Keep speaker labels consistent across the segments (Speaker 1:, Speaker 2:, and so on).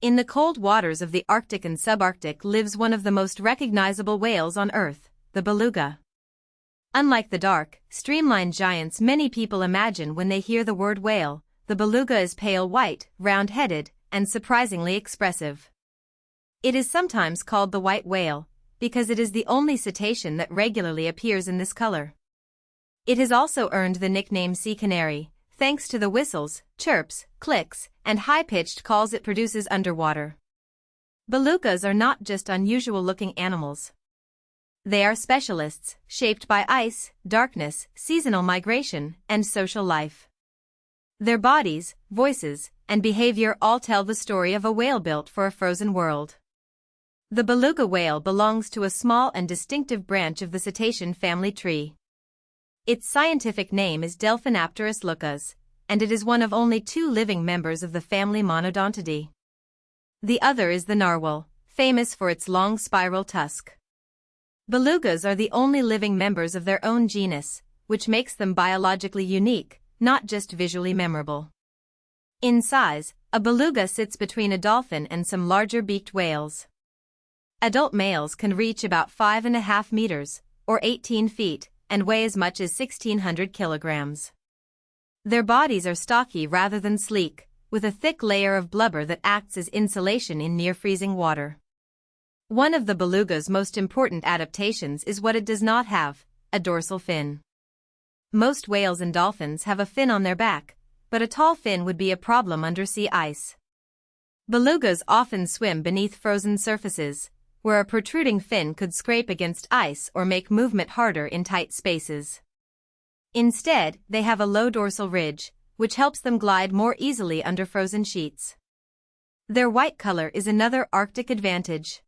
Speaker 1: In the cold waters of the Arctic and subarctic lives one of the most recognizable whales on Earth, the beluga. Unlike the dark, streamlined giants many people imagine when they hear the word whale, the beluga is pale white, round-headed, and surprisingly expressive. It is sometimes called the white whale, because it is the only cetacean that regularly appears in this color. It has also earned the nickname sea canary, thanks to the whistles, chirps, clicks, and high-pitched calls it produces underwater. Belugas are not just unusual-looking animals. They are specialists, shaped by ice, darkness, seasonal migration, and social life. Their bodies, voices, and behavior all tell the story of a whale built for a frozen world. The beluga whale belongs to a small and distinctive branch of the cetacean family tree. Its scientific name is Delphinapterus lucas, and it is one of only 2 living members of the family Monodontidae. The other is the narwhal, famous for its long spiral tusk. Belugas are the only living members of their own genus, which makes them biologically unique, not just visually memorable. In size, a beluga sits between a dolphin and some larger beaked whales. Adult males can reach about 5.5 meters, or 18 feet, and weigh as much as 1,600 kilograms. Their bodies are stocky rather than sleek, with a thick layer of blubber that acts as insulation in near-freezing water. One of the beluga's most important adaptations is what it does not have, a dorsal fin. Most whales and dolphins have a fin on their back, but a tall fin would be a problem under sea ice. Belugas often swim beneath frozen surfaces, where a protruding fin could scrape against ice or make movement harder in tight spaces. Instead, they have a low dorsal ridge, which helps them glide more easily under frozen sheets. Their white color is another Arctic advantage.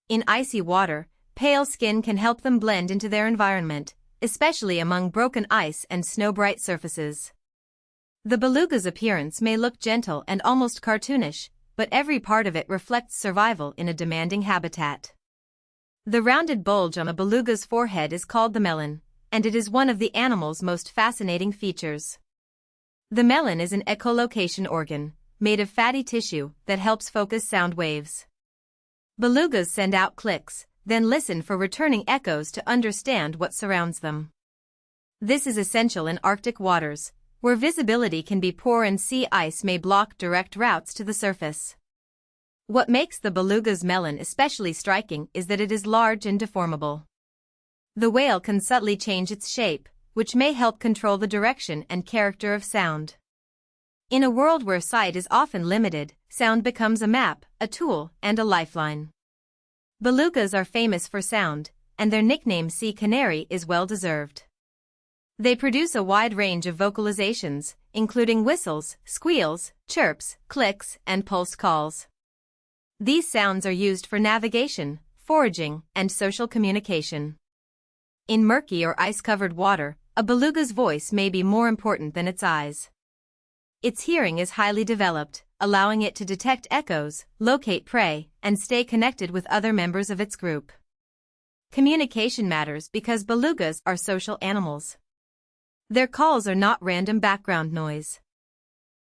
Speaker 1: In icy water, pale skin can help them blend into their environment, especially among broken ice and snow-bright surfaces. The beluga's appearance may look gentle and almost cartoonish, but every part of it reflects survival in a demanding habitat. The rounded bulge on a beluga's forehead is called the melon, and it is one of the animal's most fascinating features. The melon is an echolocation organ, made of fatty tissue that helps focus sound waves. Belugas send out clicks, then listen for returning echoes to understand what surrounds them. This is essential in Arctic waters, where visibility can be poor and sea ice may block direct routes to the surface. What makes the beluga's melon especially striking is that it is large and deformable. The whale can subtly change its shape, which may help control the direction and character of sound. In a world where sight is often limited, sound becomes a map, a tool, and a lifeline. Belugas are famous for sound, and their nickname sea canary is well-deserved. They produce a wide range of vocalizations, including whistles, squeals, chirps, clicks, and pulsed calls. These sounds are used for navigation, foraging, and social communication. In murky or ice-covered water, a beluga's voice may be more important than its eyes. Its hearing is highly developed, allowing it to detect echoes, locate prey, and stay connected with other members of its group. Communication matters because belugas are social animals. Their calls are not random background noise.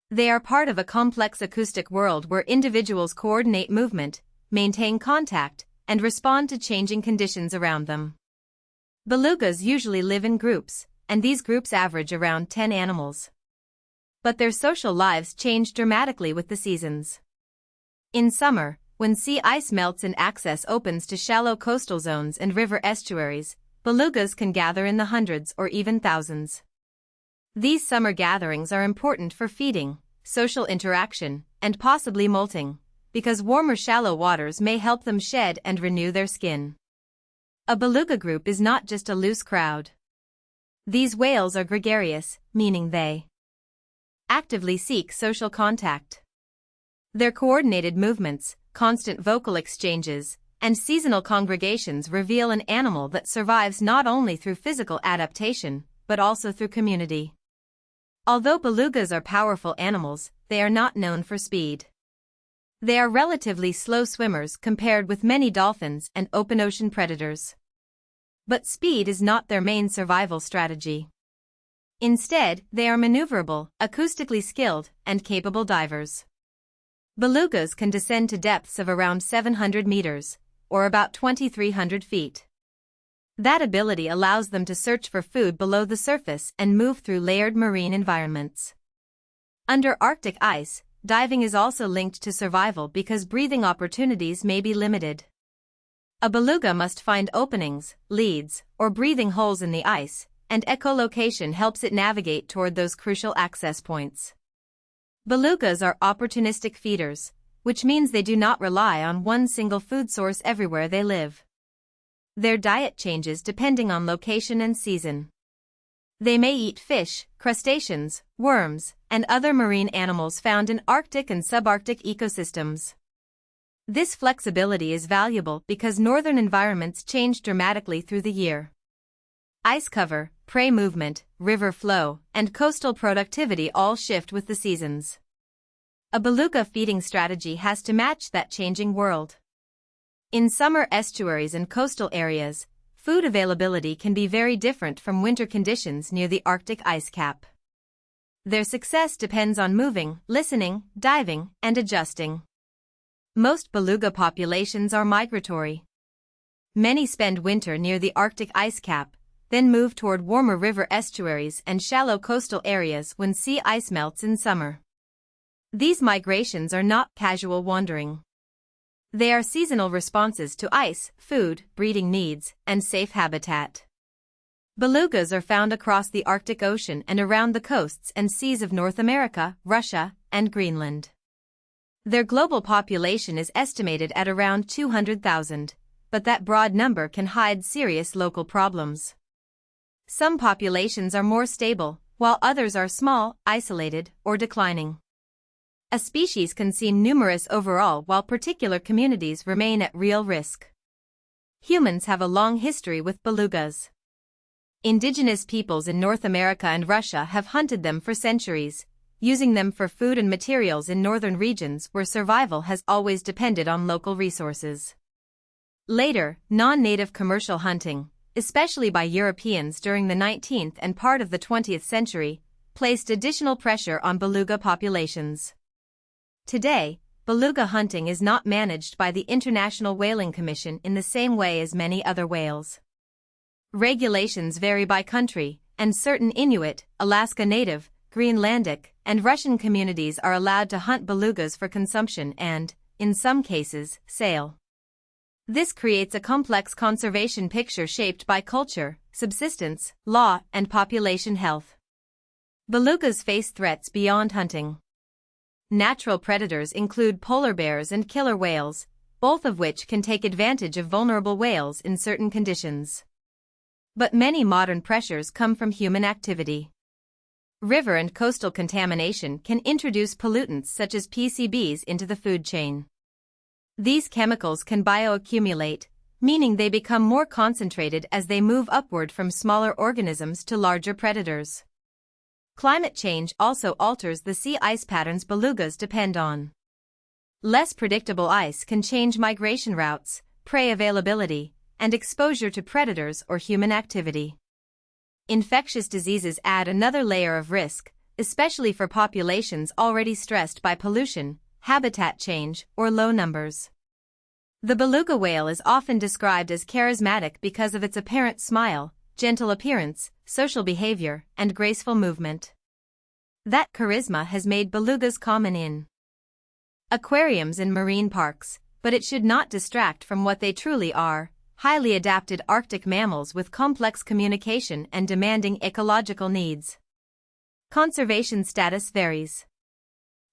Speaker 1: They are part of a complex acoustic world where individuals coordinate movement, maintain contact, and respond to changing conditions around them. Belugas usually live in groups, and these groups average around 10 animals. But their social lives change dramatically with the seasons. In summer, when sea ice melts and access opens to shallow coastal zones and river estuaries, belugas can gather in the hundreds or even thousands. These summer gatherings are important for feeding, social interaction, and possibly molting, because warmer shallow waters may help them shed and renew their skin. A beluga group is not just a loose crowd. These whales are gregarious, meaning they actively seek social contact. Their coordinated movements, constant vocal exchanges, and seasonal congregations reveal an animal that survives not only through physical adaptation, but also through community. Although belugas are powerful animals, they are not known for speed. They are relatively slow swimmers compared with many dolphins and open-ocean predators. But speed is not their main survival strategy. Instead, they are maneuverable, acoustically skilled, and capable divers. Belugas can descend to depths of around 700 meters, or about 2,300 feet. That ability allows them to search for food below the surface and move through layered marine environments. Under Arctic ice, diving is also linked to survival because breathing opportunities may be limited. A beluga must find openings, leads, or breathing holes in the ice, and echolocation helps it navigate toward those crucial access points. Belugas are opportunistic feeders, which means they do not rely on one single food source everywhere they live. Their diet changes depending on location and season. They may eat fish, crustaceans, worms, and other marine animals found in Arctic and subarctic ecosystems. This flexibility is valuable because northern environments change dramatically through the year. Ice cover, prey movement, river flow, and coastal productivity all shift with the seasons. A beluga feeding strategy has to match that changing world. In summer estuaries and coastal areas, food availability can be very different from winter conditions near the Arctic ice cap. Their success depends on moving, listening, diving, and adjusting. Most beluga populations are migratory. Many spend winter near the Arctic ice cap, then move toward warmer river estuaries and shallow coastal areas when sea ice melts in summer. These migrations are not casual wandering. They are seasonal responses to ice, food, breeding needs, and safe habitat. Belugas are found across the Arctic Ocean and around the coasts and seas of North America, Russia, and Greenland. Their global population is estimated at around 200,000, but that broad number can hide serious local problems. Some populations are more stable, while others are small, isolated, or declining. A species can seem numerous overall while particular communities remain at real risk. Humans have a long history with belugas. Indigenous peoples in North America and Russia have hunted them for centuries, using them for food and materials in northern regions where survival has always depended on local resources. Later, non-native commercial hunting, especially by Europeans during the 19th and part of the 20th century, placed additional pressure on beluga populations. Today, beluga hunting is not managed by the International Whaling Commission in the same way as many other whales. Regulations vary by country, and certain Inuit, Alaska Native, Greenlandic, and Russian communities are allowed to hunt belugas for consumption and, in some cases, sale. This creates a complex conservation picture shaped by culture, subsistence, law, and population health. Belugas face threats beyond hunting. Natural predators include polar bears and killer whales, both of which can take advantage of vulnerable whales in certain conditions. But many modern pressures come from human activity. River and coastal contamination can introduce pollutants such as PCBs into the food chain. These chemicals can bioaccumulate, meaning they become more concentrated as they move upward from smaller organisms to larger predators. Climate change also alters the sea ice patterns belugas depend on. Less predictable ice can change migration routes, prey availability, and exposure to predators or human activity. Infectious diseases add another layer of risk, especially for populations already stressed by pollution, habitat change, or low numbers. The beluga whale is often described as charismatic because of its apparent smile, gentle appearance, social behavior, and graceful movement. That charisma has made belugas common in aquariums and marine parks, but it should not distract from what they truly are, highly adapted Arctic mammals with complex communication and demanding ecological needs. Conservation status varies.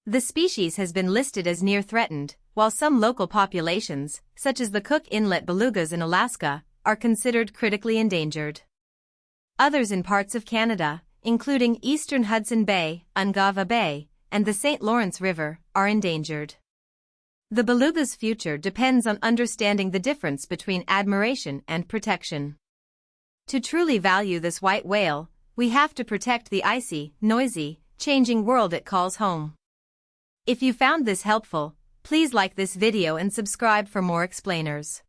Speaker 1: The species has been listed as near threatened, while some local populations, such as the Cook Inlet belugas in Alaska, are considered critically endangered. Others in parts of Canada, including eastern Hudson Bay, Ungava Bay, and the St. Lawrence River, are endangered. The beluga's future depends on understanding the difference between admiration and protection. To truly value this white whale, we have to protect the icy, noisy, changing world it calls home. If you found this helpful, please like this video and subscribe for more explainers.